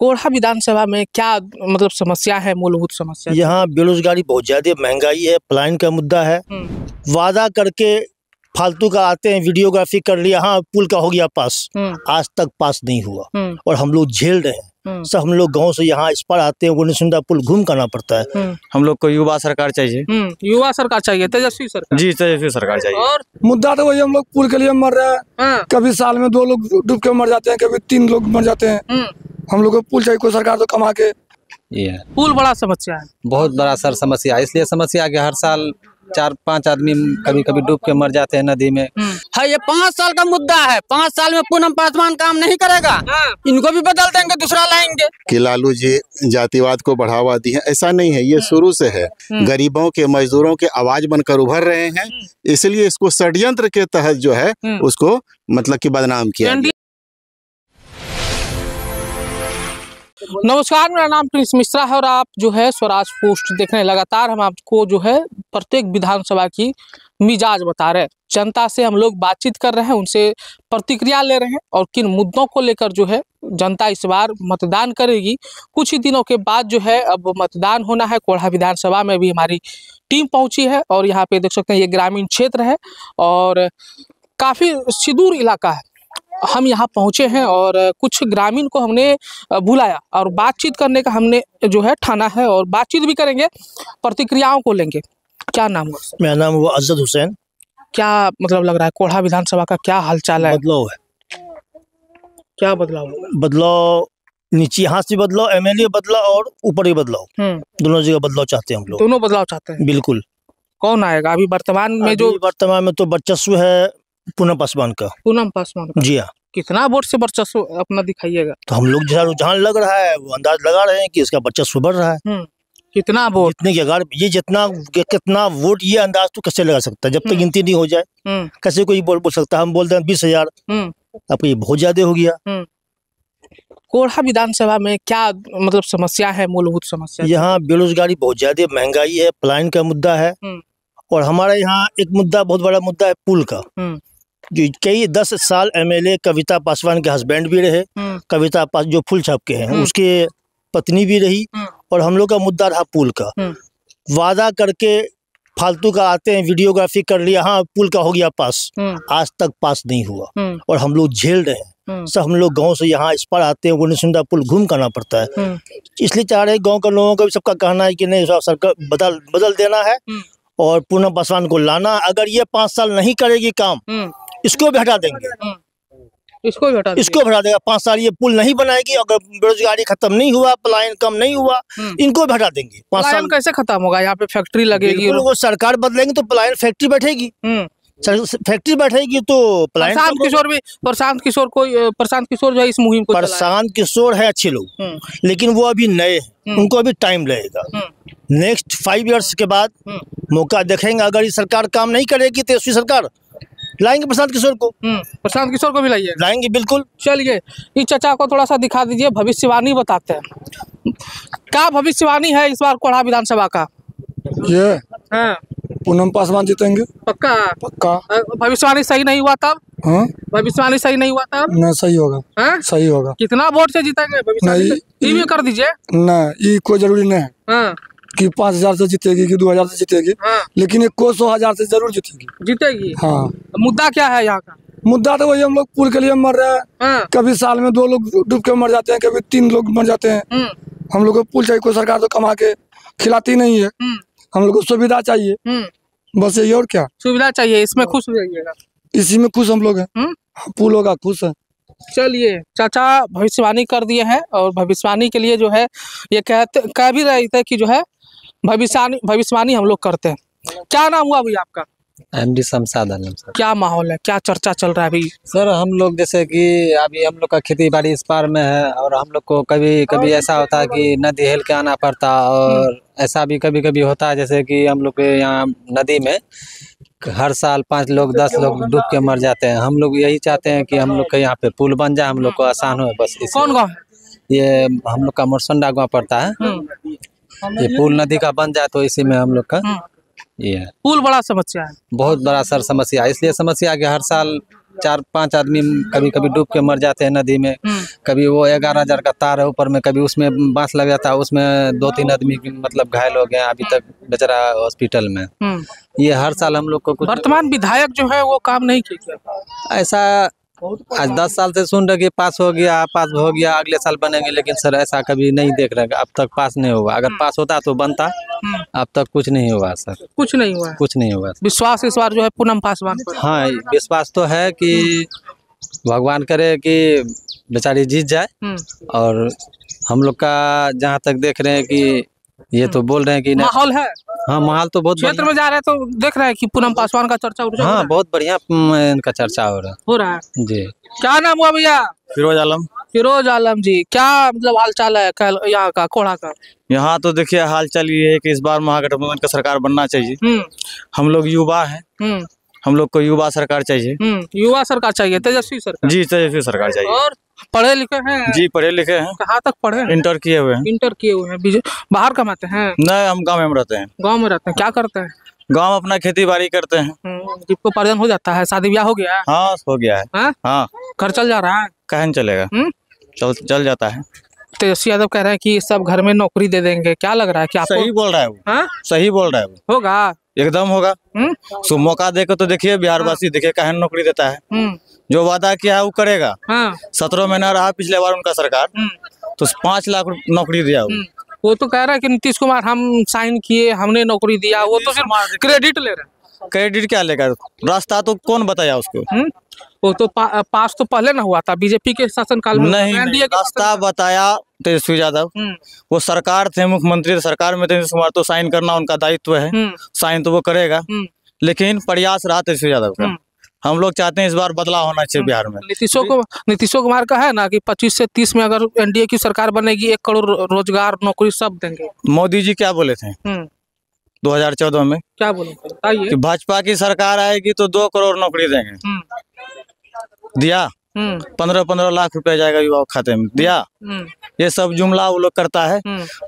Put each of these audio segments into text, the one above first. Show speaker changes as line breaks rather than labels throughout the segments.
कोढ़ा विधानसभा में क्या मतलब समस्या है, मूलभूत समस्या?
यहाँ बेरोजगारी बहुत ज्यादा, महंगाई है, पलायन का मुद्दा है। वादा करके फालतू का आते हैं, वीडियोग्राफी कर लिया, हाँ पुल का हो गया पास, आज तक पास नहीं हुआ और हम लोग झेल रहे हैं। सब हम लोग गांव से यहाँ इस पर आते हैं, वो निसुंदा पुल घूम करना पड़ता है।
हम लोग को युवा सरकार चाहिए।
युवा सरकार चाहिए, तेजस्वी सरकार।
जी, तेजस्वी सरकार चाहिए।
और
मुद्दा तो वही, हम लोग पुल के लिए मर रहे हैं। कभी साल में 2 लोग डूब के मर जाते हैं, कभी 3 लोग मर जाते हैं। हम लोग को पुल चाहिए, कोई सरकार तो कमा के।
ये
पुल बड़ा समस्या है,
बहुत बड़ा सर समस्या, इसलिए समस्या कि हर साल 4-5 आदमी कभी कभी डूब के मर जाते हैं नदी में।
है ये 5 साल का मुद्दा है। 5 साल में पूनम पासवान काम नहीं करेगा, इनको भी बदल देंगे, दूसरा लाएंगे।
कि लालू जी जातिवाद को बढ़ावा दी है, ऐसा नहीं है, ये शुरू से है। गरीबों के, मजदूरों के आवाज बनकर उभर रहे हैं, इसलिए इसको षड्यंत्र के तहत जो है उसको मतलब कि बदनाम किया गया।
नमस्कार, मेरा नाम प्रिंस मिश्रा है और आप जो है स्वराज पोस्ट देख रहे हैं। लगातार हम आपको जो है प्रत्येक विधानसभा की मिजाज बता रहे हैं। जनता से हम लोग बातचीत कर रहे हैं, उनसे प्रतिक्रिया ले रहे हैं और किन मुद्दों को लेकर जो है जनता इस बार मतदान करेगी। कुछ ही दिनों के बाद जो है अब मतदान होना है। कोढ़ा विधानसभा में भी हमारी टीम पहुंची है और यहाँ पे देख सकते हैं ये ग्रामीण क्षेत्र है और काफ़ी सुदूर इलाका है। हम यहाँ पहुँचे हैं और कुछ ग्रामीण को हमने बुलाया और बातचीत करने का हमने जो है ठाना है और बातचीत भी करेंगे, प्रतिक्रियाओं को लेंगे। क्या नाम हुआ?
मेरा नाम हुआ अजद हुसैन।
क्या मतलब लग रहा है कोढ़ा विधानसभा का क्या हालचाल है?
बदलाव है।
क्या बदलाव?
बदलाव नीचे, यहाँ से बदलाव, एमएलए बदला और ऊपर ही बदलाव, दोनों जगह बदलाव चाहते हैं हम लोग।
दोनों बदलाव चाहते हैं?
बिल्कुल।
कौन आएगा अभी वर्तमान में? जो
वर्तमान में तो वर्चस्व है पूनम पासवान का।
पूनम पासवान का? जी हाँ। कितना वोट से वर्चस्व अपना दिखाइएगा?
तो हम लोग जहाँ रुझान लग रहा है वो अंदाज लगा रहे हैं कि इसका वर्चस्व बढ़ रहा है।
कितना वोट?
जितने की अगर ये कितना वोट, ये अंदाज तो कैसे लगा सकता है जब तक गिनती नहीं हो जाए। कैसे कोई बोल सकता है? हम बोलते हैं 20,000, अब ये बहुत ज्यादा हो गया।
कोढ़ा विधानसभा में क्या मतलब समस्या है, मूलभूत समस्या?
यहाँ बेरोजगारी बहुत ज्यादा, महंगाई है, पलायन का मुद्दा है और हमारे यहाँ एक मुद्दा, बहुत बड़ा मुद्दा है पुल का। जो कई 10 साल एमएलए कविता पासवान के हस्बैंड भी रहे, कविता पास जो फूल छाप के हैं उसके पत्नी भी रही और हम लोग का मुद्दा रहा पुल का। वादा करके फालतू का आते हैं, वीडियोग्राफी कर लिया, हाँ पुल का हो गया पास, आज तक पास नहीं हुआ और हम लोग झेल रहे हैं। सब हम लोग गांव से यहाँ इस पर आते हैं, वो निसुंदा पुल घूम करना पड़ता है। इसलिए चाह रहे हैं गाँव के लोगों का भी, सबका कहना है कि नहीं सरकार बदल देना है और पूनम पासवान को लाना। अगर ये 5 साल नहीं करेगी काम, इसको भी हटा देंगे।
इसको भी हटा
देगा। 5 साल ये पुल नहीं बनाएगी, अगर बेरोजगारी खत्म नहीं हुआ, पलायन कम नहीं हुआ, इनको भी हटा देंगे। 5 साल
कैसे खत्म होगा? यहाँ पे फैक्ट्री लगेगी,
वो सरकार बदलेंगे तो पलायन फैक्ट्री बैठेगी। फैक्ट्री बैठेगी तो पलायन।
प्रशांत किशोर जो है इस मुहिम को,
प्रशांत किशोर है अच्छे लोग, लेकिन वो अभी नए हैं, उनको अभी टाइम लगेगा। नेक्स्ट 5 इयर्स के बाद मौका देखेंगे। अगर ये सरकार काम नहीं करेगी तो तेजस्वी सरकार लाएंगे प्रशांत किशोर को भी लाएंगे बिल्कुल। चलिए इस चचा को थोड़ा सा दिखा दीजिए, भविष्यवाणी बताते हैं। क्या भविष्यवाणी है इस बार कोढ़ा विधानसभा का?
ये पूनम पासवान जीतेंगे।
पक्का? भविष्यवाणी सही नहीं हुआ तब? भविष्यवाणी सही नहीं हुआ तब?
नहीं, सही होगा। सही होगा।
कितना वोट से जीतेंगे भविष्यवाणी? ये कर दीजिए।
नहीं, ये कोई जरूरी नहीं है कि 5,000 से जीतेगी कि 2,000 से जीतेगी, लेकिन एक को 100,000 से जरूर जीतेगी। हाँ।
मुद्दा क्या है यहाँ का?
मुद्दा तो वही, हम लोग पुल के लिए मर रहे हैं। कभी साल में 2 लोग डूब के मर जाते हैं, कभी 3 लोग मर जाते हैं। हम लोग को पुल चाहिए, कोई सरकार तो कमा के खिलाती नहीं है। हम लोग को सुविधा चाहिए, बस यही। और क्या
सुविधा चाहिए? इसमें खुश हो जाइएगा।
इसी में खुश हम लोग हैं। पुल होगा, खुश है।
चलिए चाचा भविष्यवाणी कर दिए हैं और भविष्यवाणी के लिए जो है ये कह भी रहे थे कि जो है भविष्यवाणी हम लोग करते हैं। क्या नाम हुआ भैया आपका?
MD शमशाद आलम सर।
क्या माहौल है, क्या चर्चा चल रहा है अभी?
सर हम लोग जैसे कि अभी हम लोग का खेती बाड़ी इस पार में है और हम लोग को कभी कभी ऐसा होता है कि नदी हेल के आना पड़ता और ऐसा भी कभी कभी होता है जैसे कि हम लोग के यहाँ नदी में हर साल 5 लोग 10 लोग डूब के मर जाते हैं। हम लोग यही चाहते हैं कि हम लोग के यहाँ पे पुल बन जाए, हम लोग को आसान हो। बस
कौन गाँव?
ये हम लोग का मोरसंडा गाँव पड़ता है। ये पुल नदी का बन जाए तो इसी में हम लोग का ये
पुल बड़ा समस्या है।
बहुत बड़ा सर समस्या, इसलिए समस्या कि हर साल 4-5 आदमी कभी कभी डूब के मर जाते हैं नदी में। कभी वो 11,000 का तार है ऊपर में, कभी उसमें बांस लग जाता है, उसमें 2-3 आदमी मतलब घायल हो गए, अभी तक बेचारा हॉस्पिटल में। ये हर साल हम लोग को कुछ।
वर्तमान विधायक जो है वो काम नहीं किया।
ऐसा आज 10 साल से सुन रहे कि पास हो गया अगले साल बनेंगे, लेकिन सर ऐसा कभी नहीं देख रहे, अब तक पास नहीं हुआ। अगर पास होता तो बनता, अब तक कुछ नहीं हुआ सर,
कुछ नहीं हुआ।
कुछ नहीं हुआ।
विश्वास इस बार जो है पूनम पासवान पर।
हाँ, विश्वास तो है कि भगवान करे कि बेचारी जीत जाए। और हम लोग का जहाँ तक देख रहे हैं कि ये तो बोल रहे हैं कि
माहौल है।
हाँ, माहौल तो बहुत
क्षेत्र में जा रहे हैं तो देख रहे हैं कि पूनम पासवान का चर्चा
हाँ बहुत बढ़िया इनका चर्चा हो रहा
है
जी।
क्या नाम हुआ भैया?
फिरोज आलम।
फिरोज आलम जी, क्या मतलब हाल चाल है यहाँ का, कोढ़ा का?
यहाँ तो देखिए हाल चाल ये है कि इस बार महागठबंधन का सरकार बनना चाहिए। हम लोग युवा हैं, हम लोग को युवा सरकार चाहिए।
युवा सरकार चाहिए, तेजस्वी सरकार।
जी, तेजस्वी सरकार चाहिए।
और पढ़े लिखे हैं?
जी, पढ़े लिखे हैं।
कहाँ तक पढ़े हैं?
इंटर किए हुए हैं।
इंटर किए हुए हैं। बाहर कमाते हैं?
नहीं, हम गाँव में रहते हैं।
गाँव में रहते हैं। क्या करते हैं?
गाँव में अपना खेती बाड़ी करते हैं।
जिसको पार्जन हो जाता है। शादी ब्याह हो गया?
हाँ, हो गया है। हाँ,
घर चल जा रहा है?
कहीं चलेगा, चल जाता है।
तेजस्वी यादव कह रहे हैं कि सब घर में नौकरी दे देंगे, क्या लग रहा है कि आपको?
सही बोल रहा है वो। सही बोल रहा है वो।
होगा,
एकदम होगा। सो मौका देकर तो देखिए बिहारवासी, देखिए कहीं नौकरी देता है। जो वादा किया है वो करेगा। 17 महीना रहा पिछले बार उनका सरकार, तो 5 लाख नौकरी दिया
वो तो कह रहा है कि नीतीश कुमार हम साइन किए, हमने नौकरी दिया। वो तो सिर्फ क्रेडिट ले रहे हैं।
क्रेडिट क्या लेगा? रास्ता तो कौन बताया उसको?
वो तो पास तो पहले ना हुआ था बीजेपी के शासनकाल में।
नहीं, रास्ता बताया तेजस्वी यादव। वो सरकार थे, मुख्यमंत्री सरकार में तेजस्वी कुमार, तो साइन करना उनका दायित्व है। साइन तो वो करेगा, लेकिन प्रयास रहा तेजस्वी यादव का। हम लोग चाहते हैं इस बार बदलाव होना चाहिए बिहार में।
नीतीश कुमार का है ना कि 25 से 30 में अगर एनडीए की सरकार बनेगी 1 करोड़ रोजगार नौकरी सब देंगे।
मोदी जी क्या बोले थे 2014 में?
क्या बोले थे बताइए?
कि भाजपा की सरकार आएगी तो 2 करोड़ नौकरी देंगे। दिया? 15-15 लाख रुपया जाएगा युवा खाते में, दिया? ये सब जुमला वो लोग करता है,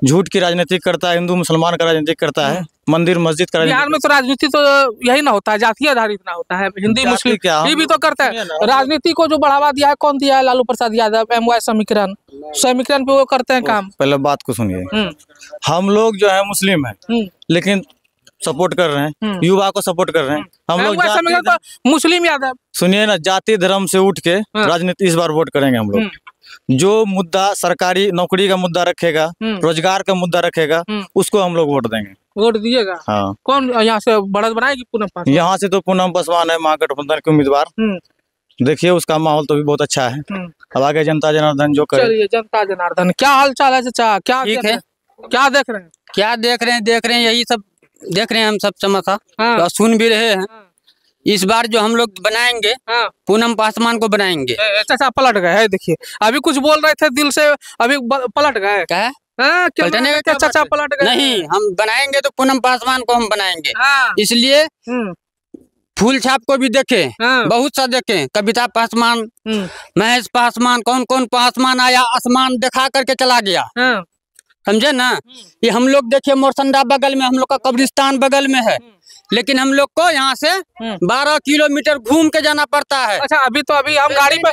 झूठ की राजनीति करता है, हिंदू मुसलमान का राजनीति करता है, मंदिर मस्जिद का।
बिहार में तो राजनीति तो यही ना होता है, जाति आधारित ना होता है। हिंदी मुस्लिम
क्या
ये भी तो करता है। राजनीति को जो बढ़ावा दिया है कौन दिया है? लालू प्रसाद यादव, MY समीकरण पे वो करते हैं काम।
पहले बात को सुनिए, हम लोग जो है मुस्लिम है लेकिन सपोर्ट कर रहे हैं, युवा को सपोर्ट कर रहे हैं। हम लोग
मुस्लिम यादव,
सुनिए ना, जाति धर्म से उठ के राजनीति इस बार वोट करेंगे हम लोग। जो मुद्दा सरकारी नौकरी का मुद्दा रखेगा, रोजगार का मुद्दा रखेगा, उसको हम लोग वोट देंगे।
वोट दिएगा? हाँ। कौन यहाँ से बढ़त बनाएगी? पूनम पासवान।
यहाँ से तो पूनम पासवान है महागठबंधन के उम्मीदवार। देखिए उसका माहौल तो भी बहुत अच्छा है। अब आगे जनता जनार्दन जो करे।
चलिए, जनता जनार्दन। क्या हाल चाल है चाचा? क्या ठीक है? क्या देख रहे हैं?
क्या देख रहे हैं यही सब देख रहे हैं हम सब समाचार। तो सुन भी रहे हैं। इस बार जो हम लोग बनाएंगे पूनम पासवान को बनाएंगे।
चाचा पलट गए है, देखिए अभी कुछ बोल रहे थे दिल से, अभी पलट गए।
क्या
पलटने का चाचा पलट गए?
नहीं, हम बनाएंगे तो पूनम पासवान को हम बनाएंगे। इसलिए फूल छाप को भी देखे, बहुत सा देखे, कविता पासवान, महेश पासवान, कौन कौन पासवान आया, आसमान दिखा करके चला गया। समझे ना? ये हम लोग देखिए मोरसंडा बगल में, हम लोग का कब्रिस्तान बगल में है, लेकिन हम लोग को यहाँ से 12 किलोमीटर घूम के जाना पड़ता है।
अच्छा, अभी हम गाड़ी पे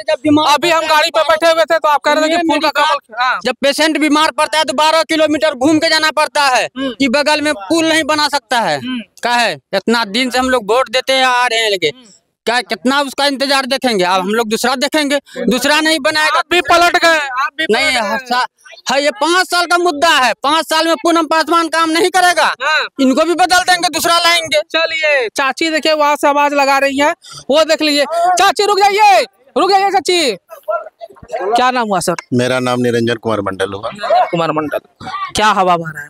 बैठे हुए थे तो आप कह रहे थे कि फूल का कमल।
जब पेशेंट बीमार पड़ता है तो 12 किलोमीटर घूम के जाना पड़ता है कि बगल में पुल नहीं बना सकता है। क्या है, इतना दिन से हम लोग वोट देते आ रहे हैं, लेकिन क्या कितना उसका इंतजार देखेंगे? अब हम लोग दूसरा देखेंगे, दूसरा नहीं बनाएगा।
आप भी पलट गए?
नहीं है, ये 5 साल का मुद्दा है। 5 साल में पूनम पासवान काम नहीं करेगा, इनको भी बदल देंगे, दूसरा लाएंगे।
चलिए, चाची देखिए वहां से आवाज लगा रही है, वो देख लीजिए। चाची रुक जाइए चाची। क्या नाम हुआ सर?
मेरा नाम निरंजन कुमार मंडल हुआ।
कुमार मंडल, क्या हवा बह रहा है?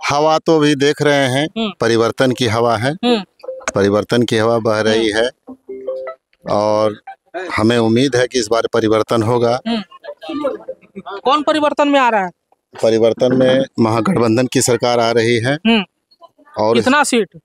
हवा तो भी देख रहे हैं, परिवर्तन की हवा है, परिवर्तन की हवा बह रही है और हमें उम्मीद है कि इस बार परिवर्तन होगा।
कौन परिवर्तन में आ रहा है?
परिवर्तन में महागठबंधन की सरकार आ रही है और
कितना सीट?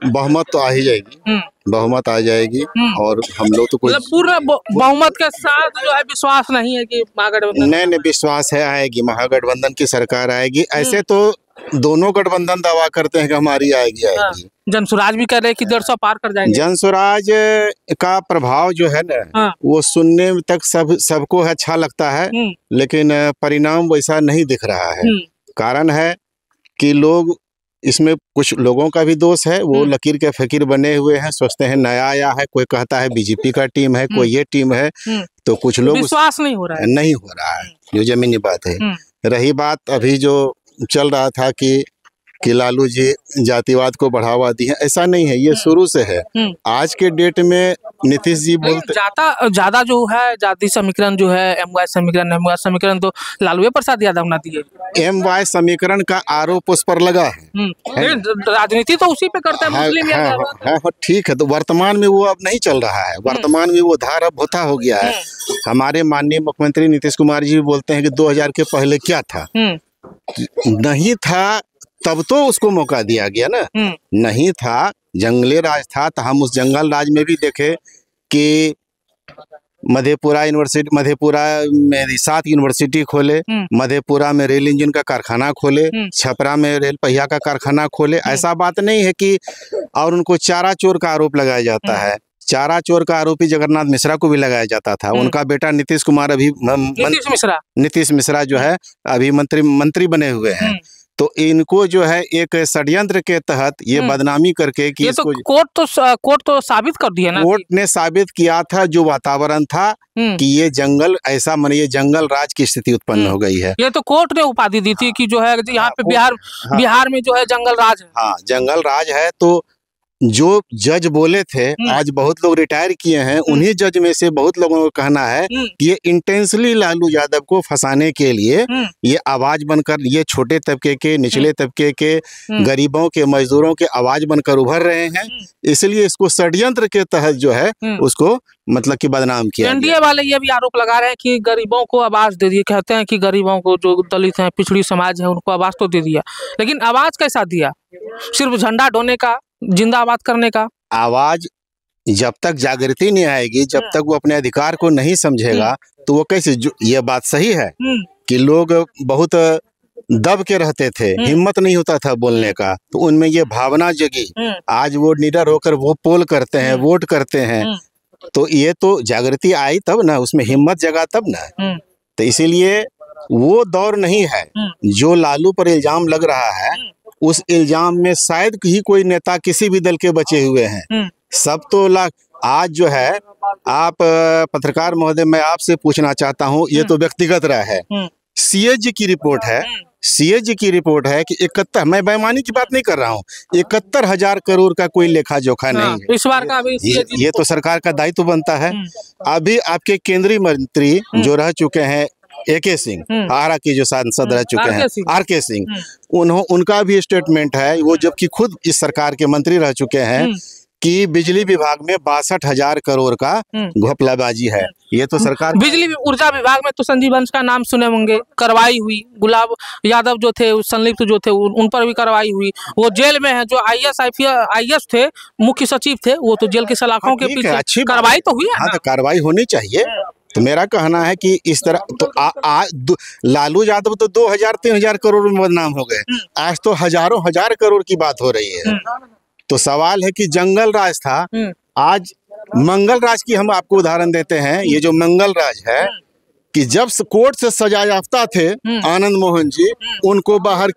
बहुमत तो आ ही जाएगी, बहुमत आ जाएगी। और हम लोग तो कुछ
पूर्ण बहुमत के साथ जो है विश्वास नहीं है कि महागठबंधन।
नहीं, विश्वास है आएगी, महागठबंधन की सरकार आएगी। ऐसे तो दोनों गठबंधन दावा करते हैं कि हमारी आएगी आएगी।
जनसुराज भी कह रहे हैं कि 150 पार कर जाएंगे।
जनसुराज का प्रभाव जो है ना वो सुनने तक सबको अच्छा लगता है, लेकिन परिणाम वैसा नहीं दिख रहा है। कारण है कि लोग, इसमें कुछ लोगों का भी दोष है, वो लकीर के फकीर बने हुए हैं, सोचते हैं नया आया है, कोई कहता है बीजेपी का टीम है, कोई ये टीम है, तो कुछ लोग
विश्वास नहीं हो रहा है।
नहीं हो रहा है, जो जमीनी बात है। रही बात अभी जो चल रहा था कि लालू जी जातिवाद को बढ़ावा दी है, ऐसा नहीं है, ये शुरू से है। आज के डेट में नीतीश जी बोलते
ज्यादा जो है जाति समीकरण जो है एमवाई समीकरण तो लालू प्रसाद यादव ने दिए।
एमवाई समीकरण का आरोप उस पर लगा है।
राजनीति तो उसी पे करता है मुस्लिम।
है ठीक है, तो वर्तमान में वो अब नहीं चल रहा है, वर्तमान में वो धारा अब होता हो गया है। हमारे माननीय मुख्यमंत्री नीतीश कुमार जी बोलते हैं कि 2000 के पहले क्या था, नहीं था तब तो उसको मौका दिया गया ना। नहीं था, जंगली राज था, तो हम उस जंगल राज में भी देखे कि मधेपुरा में 7 यूनिवर्सिटी खोले, मधेपुरा में रेल इंजन का कारखाना खोले, छपरा में रेल पहिया का कारखाना खोले। ऐसा बात नहीं है कि, और उनको चारा चोर का आरोप लगाया जाता है। चारा चोर का आरोपी जगन्नाथ मिश्रा को भी लगाया जाता था। उनका बेटा नीतीश कुमार अभी नीतीश मिश्रा जो है अभी मंत्री बने हुए हैं। तो इनको जो है एक षड्यंत्र के तहत ये बदनामी करके कि
इसको कोर्ट तो साबित कर दिया ना।
कोर्ट ने साबित किया था, जो वातावरण था कि ये जंगल ऐसा माने ये जंगल राज की स्थिति उत्पन्न हो गई है।
ये तो कोर्ट ने उपाधि दी थी कि जो है यहाँ पे बिहार में जो है जंगल राज है।
हाँ, जंगल राज है। तो जो जज बोले थे, आज बहुत लोग रिटायर किए हैं, उन्हीं जज में से बहुत लोगों को कहना है कि ये इंटेंसली लालू यादव को फंसाने के लिए ये आवाज बनकर, ये छोटे तबके के, निचले तबके के, गरीबों के, मजदूरों के आवाज बनकर उभर रहे हैं। इसलिए इसको षड्यंत्र के तहत जो है उसको मतलब कि बदनाम किया।
एनडीए वाले ये भी आरोप लगा रहे हैं कि गरीबों को आवाज दे दिए। कहते हैं कि गरीबों को, जो दलित हैं, पिछड़ी समाज है, उनको आवाज तो दे दिया, लेकिन आवाज कैसा दिया? सिर्फ झंडा ढोने का, जिंदाबाद करने का।
आवाज जब तक जागृति नहीं आएगी, जब तक वो अपने अधिकार को नहीं समझेगा, तो वो कैसे? ये बात सही है कि लोग बहुत दब के रहते थे, हिम्मत नहीं होता था बोलने का, तो उनमें ये भावना जगी। आज वो निडर होकर वो पोल करते हैं, वोट करते हैं, तो ये तो जागृति आई तब ना, उसमें हिम्मत जगा तब ना। तो इसीलिए वो दौर नहीं है। जो लालू पर इल्जाम लग रहा है, उस इल्जाम में शायद ही कोई नेता किसी भी दल के बचे हुए हैं। सब तो आज जो है, आप पत्रकार महोदय, मैं आपसे पूछना चाहता हूं, ये तो व्यक्तिगत राय है, सीएजी की रिपोर्ट है, सीएजी की रिपोर्ट है कि 71, मैं बेईमानी की बात नहीं कर रहा हूँ, 71,000 करोड़ का कोई लेखा जोखा नहीं है
इस बार का।
ये तो सरकार का दायित्व बनता है। अभी आपके केंद्रीय मंत्री जो रह चुके हैं, AK सिंह, आरा की जो सांसद रह चुके हैं, RK सिंह, उनका भी स्टेटमेंट है, वो जबकि खुद इस सरकार के मंत्री रह चुके हैं, कि बिजली विभाग में 62,000 करोड़ का घपलाबाजी है। ये तो सरकार,
बिजली ऊर्जा विभाग में तो संजीव वंश का नाम सुने होंगे, कार्रवाई हुई। गुलाब यादव जो थे, संलिप्त जो थे, उन पर भी कार्रवाई हुई। वो जेल में है। जो IAS थे, मुख्य सचिव थे, वो तो जेल की सलाखों के पीछे। अच्छी कार्रवाई तो हुई है।
हाँ, तो कार्रवाई होनी चाहिए। तो मेरा कहना है कि इस तरह तो लालू यादव तो 2,000-3,000 करोड़ में बदनाम हो गए, आज तो हजारों हजार करोड़ की बात हो रही है। तो सवाल है कि जंगल राज था, आज मंगल राज की हम आपको उदाहरण देते हैं। ये जो मंगल राज है, कि जब कोर्ट से सजा याफ्ता थे आनंद मोहन जी, उनको बाहर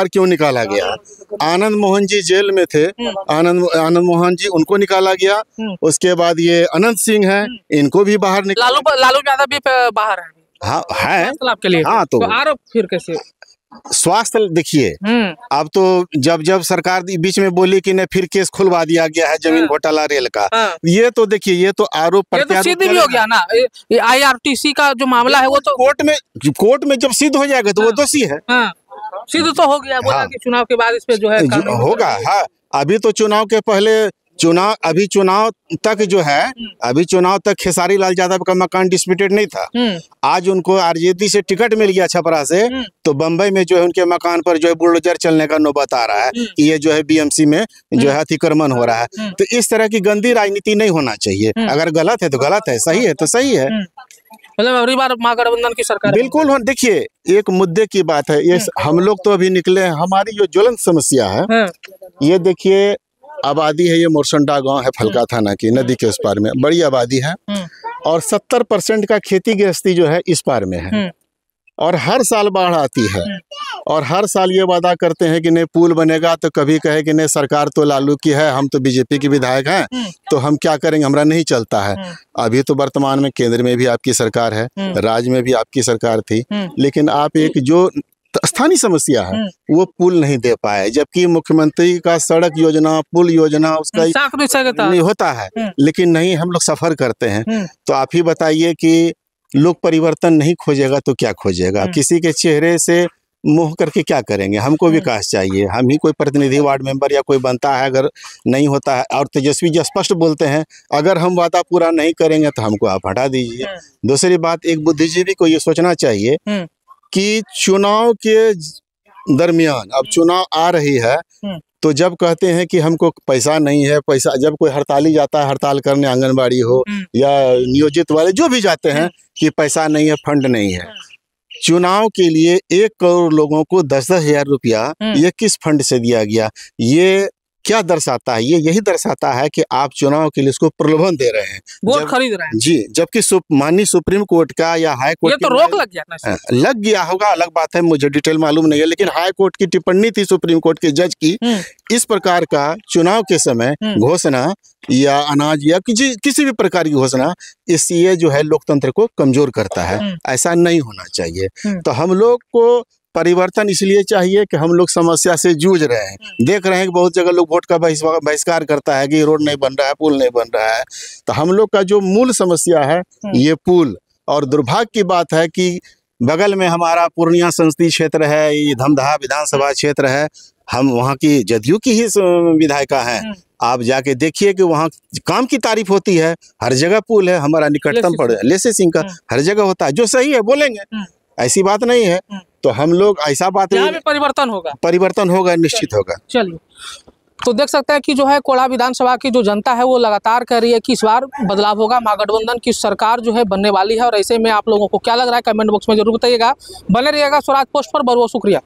क्यों निकाला गया? आनंद मोहन जी जेल में थे, आनंद मोहन जी, उनको निकाला गया। उसके बाद ये अनंत सिंह हैं, इनको भी बाहर
लालू यादव भी बाहर है।
हाँ है
के लिए।
हाँ, तो
आरोप फिर कैसे?
स्वास्थ्य देखिए, अब तो जब सरकार बीच में बोली कि नहीं, फिर केस खुलवा दिया गया है जमीन घोटाला रेल का। ये तो देखिए, ये तो आरोप
प्रत्यारोप सिद्ध भी हो गया ना। IRTC का जो मामला है, वो तो
कोर्ट में जब सिद्ध हो जाएगा तो वो दोषी है।
सिद्ध तो हो गया। बोला कि चुनाव के बाद इस पे जो है
होगा। हाँ, अभी तो चुनाव के पहले अभी चुनाव तक खेसारी लाल यादव का मकान डिस्प्यूटेड नहीं था। आज उनको RJD से टिकट मिल गया छपरा से, तो बंबई में जो है उनके मकान पर जो है बुलडोजर चलने का नौबत आ रहा है कि ये जो है BMC में जो है अतिक्रमण हो रहा है। तो इस तरह की गंदी राजनीति नहीं होना चाहिए। अगर गलत है तो गलत है, सही है तो सही है।
मतलब अगली बार महागठबंधन की सरकार है।
बिल्कुल। हम देखिए, एक मुद्दे की बात है, ये हम लोग तो अभी निकले हैं, हमारी जो ज्वलंत समस्या है ये देखिए, आबादी है, ये मोरसंडा गांव है फलका थाना की, नदी के उस पार में बड़ी आबादी है और 70% का खेती गृहस्थी जो है इस पार में है और हर साल बाढ़ आती है और हर साल ये वादा करते हैं कि नहीं पुल बनेगा, तो कभी कहे कि नहीं सरकार तो लालू की है, हम तो बीजेपी के विधायक हैं तो हम क्या करेंगे, हमारा नहीं चलता है। अभी तो वर्तमान में केंद्र में भी आपकी सरकार है, राज्य में भी आपकी सरकार थी, लेकिन आप एक जो स्थानीय समस्या है वो पुल नहीं दे पाए, जबकि मुख्यमंत्री का सड़क योजना, पुल योजना उसका नहीं होता है, लेकिन नहीं हम लोग सफर करते हैं। तो आप ही बताइए कि लोग परिवर्तन नहीं खोजेगा तो क्या खोजेगा, किसी के चेहरे से मोह करके क्या करेंगे। हमको विकास चाहिए, हम ही कोई प्रतिनिधि वार्ड मेंबर या कोई बनता है, अगर नहीं होता है और तेजस्वी जी स्पष्ट बोलते हैं अगर हम वादा पूरा नहीं करेंगे तो हमको आप हटा दीजिए। दूसरी बात, एक बुद्धिजीवी को ये सोचना चाहिए कि चुनाव के दरमियान, अब चुनाव आ रही है तो जब कहते हैं कि हमको पैसा नहीं है, पैसा, जब कोई हड़ताली जाता है, हड़ताल करने आंगनबाड़ी हो या नियोजित वाले जो भी जाते हैं कि पैसा नहीं है, फंड नहीं है। चुनाव के लिए 1 करोड़ लोगों को 10-10 हजार रुपया ये किस फंड से दिया गया, ये क्या दर्शाता है? ये यही दर्शाता है कि आप चुनाव के लिए इसको प्रलोभन दे रहे हैं,
वोट खरीद रहे हैं।
जी, जबकि माननीय सुप्रीम कोर्ट का या हाई कोर्ट
ये तो रोक लग गया ना,
लग गया होगा, अलग बात है, मुझे डिटेल मालूम नहीं है, लेकिन हाई कोर्ट की टिप्पणी थी सुप्रीम कोर्ट के जज की, इस प्रकार का चुनाव के समय घोषणा या अनाज या किसी भी प्रकार की घोषणा, इससे जो है लोकतंत्र को कमजोर करता है, ऐसा नहीं होना चाहिए। तो हम लोग को परिवर्तन इसलिए चाहिए कि हम लोग समस्या से जूझ रहे हैं, देख रहे हैं कि बहुत जगह लोग वोट का बहिष्कार करता है कि रोड नहीं बन रहा है, पुल नहीं बन रहा है। तो हम लोग का जो मूल समस्या है ये पुल, और दुर्भाग्य की बात है कि बगल में हमारा पूर्णिया संसदीय क्षेत्र है, ये धमदाहा विधानसभा क्षेत्र है, हम वहाँ की जदयू की ही विधायिका हैं। आप जाके देखिए कि वहाँ काम की तारीफ होती है, हर जगह पुल है, हमारा निकटतम पड़ लेसे सिंह का हर जगह होता है, जो सही है बोलेंगे, ऐसी बात नहीं है। तो हम लोग ऐसा बात है, परिवर्तन होगा, निश्चित होगा।
चलिए, तो देख सकते हैं कि जो है कोढ़ा विधानसभा की जो जनता है वो लगातार कह रही है कि इस बार बदलाव होगा, महागठबंधन की सरकार जो है बनने वाली है। और ऐसे में आप लोगों को क्या लग रहा है कमेंट बॉक्स में जरूर बताइएगा। बने रहिएगा स्वराज पोस्ट पर। बहुत बहुत शुक्रिया।